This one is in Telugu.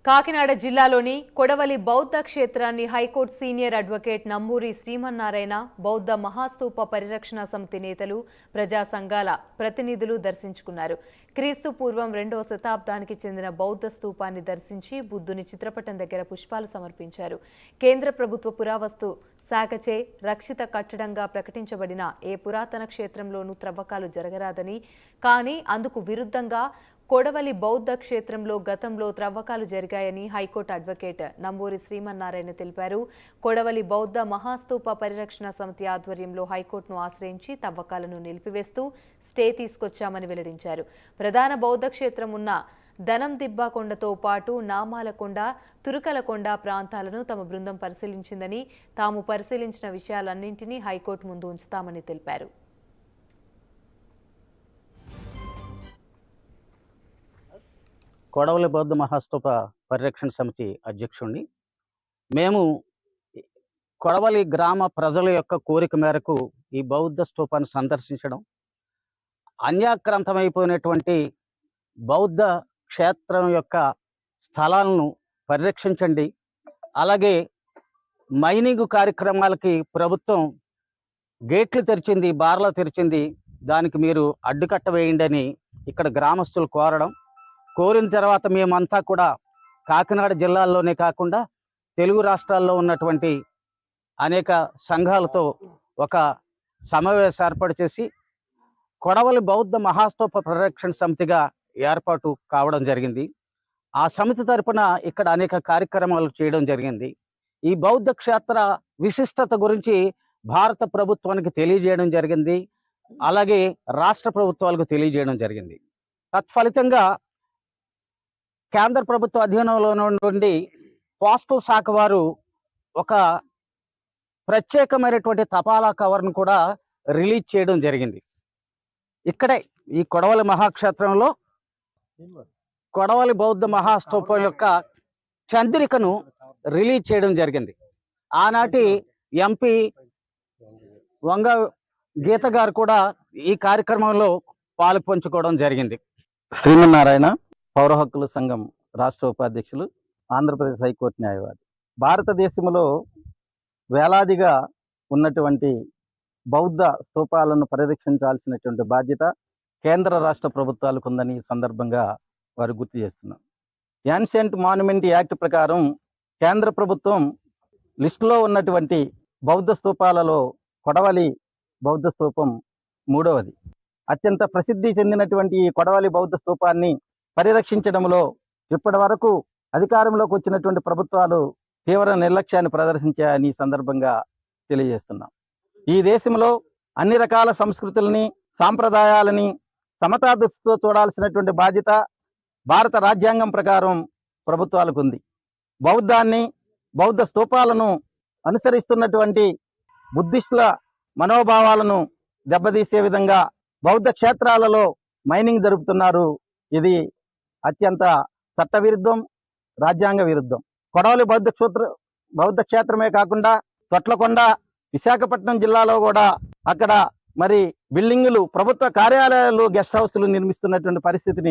కాకినాడ జిల్లాలోని కొడవలి బౌద్ధ క్షేత్రాన్ని high court senior advocate Namburi Srimannarayana బౌద్ధ మహాస్తూప పరిరక్షణ సమితి నేతలు ప్రజా సంఘాల ప్రతినిధులు దర్శించుకున్నారు. క్రీస్తు పూర్వం 2వ శతాబ్దానికి చెందిన బౌద్ధ స్తూపాన్ని దర్శించి బుద్ధుని చిత్రపటం దగ్గర పుష్పాలు సమర్పించారు. కేంద్ర ప్రభుత్వ పురావస్తు శాఖచే రక్షిత కట్టడంగా ప్రకటించబడిన ఏ పురాతన క్షేత్రంలోనూ త్రవ్వకాలు జరగరాదని, కానీ అందుకు విరుద్ధంగా కొడవలి బౌద్ధ క్షేత్రంలో గతంలో త్రవ్వకాలు జరిగాయని హైకోర్టు అడ్వకేట్ నంబూరి శ్రీమన్నారాయణ తెలిపారు. కొడవలి బౌద్ధ మహాస్తూప పరిరక్షణ సమితి ఆధ్వర్యంలో హైకోర్టును ఆశ్రయించి తవ్వకాలను నిలిపివేస్తూ స్టే తీసుకొచ్చామని వెల్లడించారు. ప్రధాన బౌద్ధ క్షేత్రం ఉన్న దనందిబ్బాకొండతో పాటు నామాలకొండ, తురుకలకొండ ప్రాంతాలను తమ బృందం పరిశీలించిందని, తాము పరిశీలించిన విషయాలన్నింటినీ హైకోర్టు ముందు ఉంచుతామని తెలిపారు. కొడవలి బౌద్ధ మహాస్తూప పరిరక్షణ సమితి అధ్యక్షుడిని. మేము కొడవలి గ్రామ ప్రజల యొక్క కోరిక మేరకు ఈ బౌద్ధ స్తూపాన్ని సందర్శించడం, అన్యాక్రాంతమైపోయినటువంటి బౌద్ధ క్షేత్రం యొక్క స్థలాలను పరిరక్షించండి, అలాగే మైనింగ్ కార్యక్రమాలకి ప్రభుత్వం గేట్లు తెరిచింది, బార్లు తెరిచింది, దానికి మీరు అడ్డుకట్ట వేయండి అని ఇక్కడ గ్రామస్తులు కోరిన తర్వాత మేమంతా కూడా కాకినాడ జిల్లాల్లోనే కాకుండా తెలుగు రాష్ట్రాల్లో ఉన్నటువంటి అనేక సంఘాలతో ఒక సమావేశం ఏర్పాటు చేసి కొడవలి బౌద్ధ మహాస్తూప పరిరక్షణ సమితిగా ఏర్పాటు కావడం జరిగింది. ఆ సమితి తరపున ఇక్కడ అనేక కార్యక్రమాలు చేయడం జరిగింది. ఈ బౌద్ధ క్షేత్ర విశిష్టత గురించి భారత ప్రభుత్వానికి తెలియజేయడం జరిగింది, అలాగే రాష్ట్ర ప్రభుత్వాలకు తెలియజేయడం జరిగింది. తత్ఫలితంగా కేంద్ర ప్రభుత్వ అధీనంలో నుండి పోస్టల్ శాఖ వారు ఒక ప్రత్యేకమైనటువంటి తపాలా కవర్ను కూడా రిలీజ్ చేయడం జరిగింది. ఇక్కడే ఈ కొడవలి మహాక్షేత్రంలో కొడవలి బౌద్ధ మహాస్తూపం యొక్క చంద్రికను రిలీజ్ చేయడం జరిగింది. ఆనాటి ఎంపీ వంగ గీత గారు కూడా ఈ కార్యక్రమంలో పాలు పంచుకోవడం జరిగింది. శ్రీమన్నారాయణ పౌర హక్కుల సంఘం రాష్ట్ర ఉపాధ్యక్షులు, ఆంధ్రప్రదేశ్ హైకోర్టు న్యాయవాది. భారతదేశంలో వేలాదిగా ఉన్నటువంటి బౌద్ధ స్తూపాలను పరిరక్షించాల్సినటువంటి బాధ్యత కేంద్ర రాష్ట్ర ప్రభుత్వాలకు ఉందని ఈ సందర్భంగా వారు గుర్తు చేస్తున్నారు. యాన్షియంట్ మాన్యుమెంట్ యాక్ట్ ప్రకారం కేంద్ర ప్రభుత్వం లిస్టులో ఉన్నటువంటి బౌద్ధ స్తూపాలలో కొడవలి బౌద్ధ స్తూపం 3వది. అత్యంత ప్రసిద్ధి చెందినటువంటి ఈ కొడవలి బౌద్ధ స్తూపాన్ని పరిరక్షించడంలో ఇప్పటి వరకు అధికారంలోకి వచ్చినటువంటి ప్రభుత్వాలు తీవ్ర నిర్లక్ష్యాన్ని ప్రదర్శించాయని సందర్భంగా తెలియజేస్తున్నాం. ఈ దేశంలో అన్ని రకాల సంస్కృతులని, సాంప్రదాయాలని సమతా దృష్టితో చూడాల్సినటువంటి బాధ్యత భారత రాజ్యాంగం ప్రకారం ప్రభుత్వాలకు ఉంది. బౌద్ధాన్ని, బౌద్ధ స్తూపాలను అనుసరిస్తున్నటువంటి బుద్ధిస్టుల మనోభావాలను దెబ్బతీసే విధంగా బౌద్ధ క్షేత్రాలలో మైనింగ్ జరుపుతున్నారు. ఇది అత్యంత చట్టవిరుద్ధం, రాజ్యాంగ విరుద్ధం. కొడవలి బౌద్ధ క్షేత్రమే కాకుండా తొట్లకొండ, విశాఖపట్నం జిల్లాలో కూడా అక్కడ మరి బిల్డింగులు, ప్రభుత్వ కార్యాలయాలు, గెస్ట్ హౌస్లు నిర్మిస్తున్నటువంటి పరిస్థితిని